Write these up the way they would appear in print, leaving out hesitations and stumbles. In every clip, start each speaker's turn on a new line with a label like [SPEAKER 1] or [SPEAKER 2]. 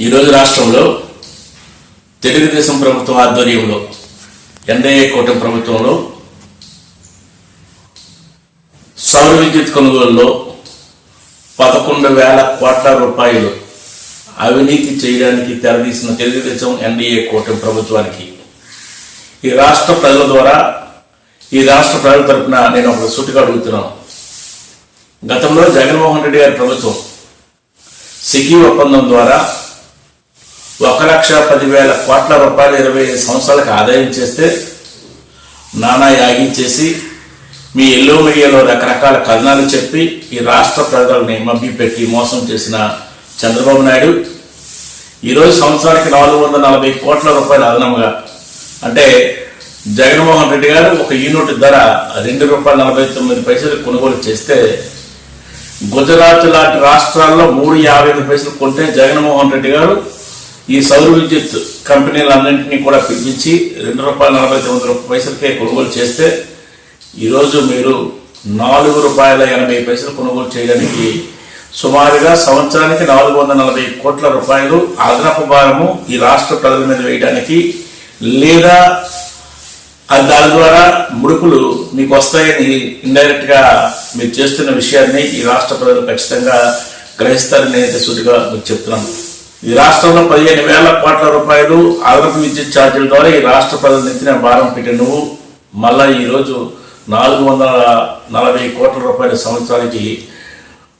[SPEAKER 1] ఈరోజు రాష్ట్రంలో తెలుగుదేశం ప్రభుత్వం ఆధ్వర్యంలో ఎన్డీఏ కూటమి ప్రభుత్వంలో సౌర విద్యుత్ కొనుగోలులో 11,000 కోట్ల రూపాయలు అవినీతి చేయడానికి తెరదీసిన తెలుగుదేశం ఎన్డీఏ కూటమి ప్రభుత్వానికి ఈ రాష్ట్ర ప్రజల ద్వారా ఈ రాష్ట్ర ప్రజల తరపున నేను ఒక సూటిగా అడుగుతున్నాను. గతంలో జగన్మోహన్ రెడ్డి గారి ప్రభుత్వం సికి ఒప్పందం ద్వారా 1,10,000 కోట్ల రూపాయలు 25 సంవత్సరాలకు ఆదాయం చేస్తే నానా యాగించేసి మీ ఎల్లో మీడియాలో రకరకాల కథనాలు చెప్పి ఈ రాష్ట్ర ప్రజలని మభ్యపెట్టి మోసం చేసిన చంద్రబాబు నాయుడు ఈరోజు సంవత్సరానికి 440 కోట్ల రూపాయలు అదనంగా, అంటే జగన్మోహన్ రెడ్డి గారు ఒక యూనిట్ ధర ₹2.49 కొనుగోలు చేస్తే గుజరాత్ లాంటి రాష్ట్రాల్లో 3.55 కొంటే జగన్మోహన్ రెడ్డి గారు ఈ సౌర విద్యుత్ కంపెనీలన్నింటినీ కూడా పిలిపించి ₹2.49 కొనుగోలు చేస్తే ఈరోజు మీరు ₹4.80 కొనుగోలు చేయడానికి సుమారుగా సంవత్సరానికి 440 కోట్ల రూపాయలు అదనపు భారము ఈ రాష్ట్ర ప్రజల మీద వేయడానికి, లేదా దాని ద్వారా ముడుపులు మీకు వస్తాయని ఇండైరెక్ట్ గా మీరు చేస్తున్న విషయాన్ని ఈ రాష్ట్ర ప్రజలు ఖచ్చితంగా గ్రహిస్తారని నేనైతే సూటిగా మీకు చెప్తున్నాను. ఈ రాష్ట్రంలో 15,000 కోట్ల రూపాయలు అదనపు విద్యుత్ ఛార్జీల ద్వారా ఈ రాష్ట్ర ప్రజల నెత్తిన భారం పెట్టి నువ్వు మళ్ళా ఈరోజు 440 కోట్ల రూపాయల సంవత్సరానికి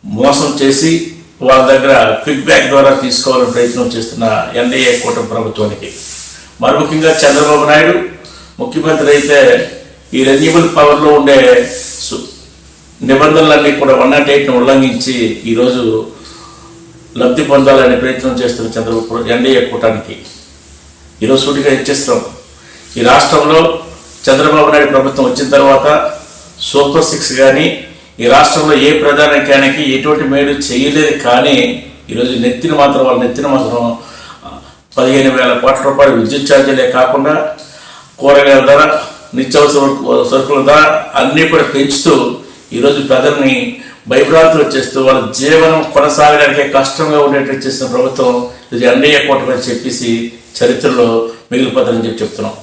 [SPEAKER 1] మోసం చేసి వాళ్ళ దగ్గర క్విక్ బ్యాక్ ద్వారా తీసుకోవాలని ప్రయత్నం చేస్తున్న ఎన్డీఏ కూటమి ప్రభుత్వానికి, మరి ముఖ్యంగా చంద్రబాబు నాయుడు ముఖ్యమంత్రి అయితే ఈ రెన్యూబుల్ పవర్లో ఉండే నిబంధనలన్నీ కూడా 108ని ఉల్లంఘించి ఈరోజు లబ్ధి పొందాలనే ప్రయత్నం చేస్తున్న చంద్రబాబు ఎన్డీఏ కూటానికి ఈరోజు సూటిగా హెచ్చరిస్తున్నాం. ఈ రాష్ట్రంలో చంద్రబాబు నాయుడు ప్రభుత్వం వచ్చిన తర్వాత సూపర్ 6 కానీ ఈ రాష్ట్రంలో ఏ ప్రధానికానికి ఎటువంటి మేలు చేయలేదు, కానీ ఈరోజు వాళ్ళ నెత్తిన మాత్రం 15,000 కోట్ల రూపాయలు విద్యుత్ ఛార్జీలే కాకుండా కూరగాయల ధర, నిత్యావసర సరుకుల ధర అన్నీ కూడా పెంచుతూ ఈరోజు ప్రజల్ని భయభ్రాంతులు చేస్తూ వాళ్ళ జీవనం కొనసాగడానికి కష్టంగా ఉండేటట్టు చేసిన ప్రభుత్వం ఇది ఎన్డీఏ కూటమి చెప్పేసి చరిత్రలో మిగిలిపోతుందని చెప్తున్నాం.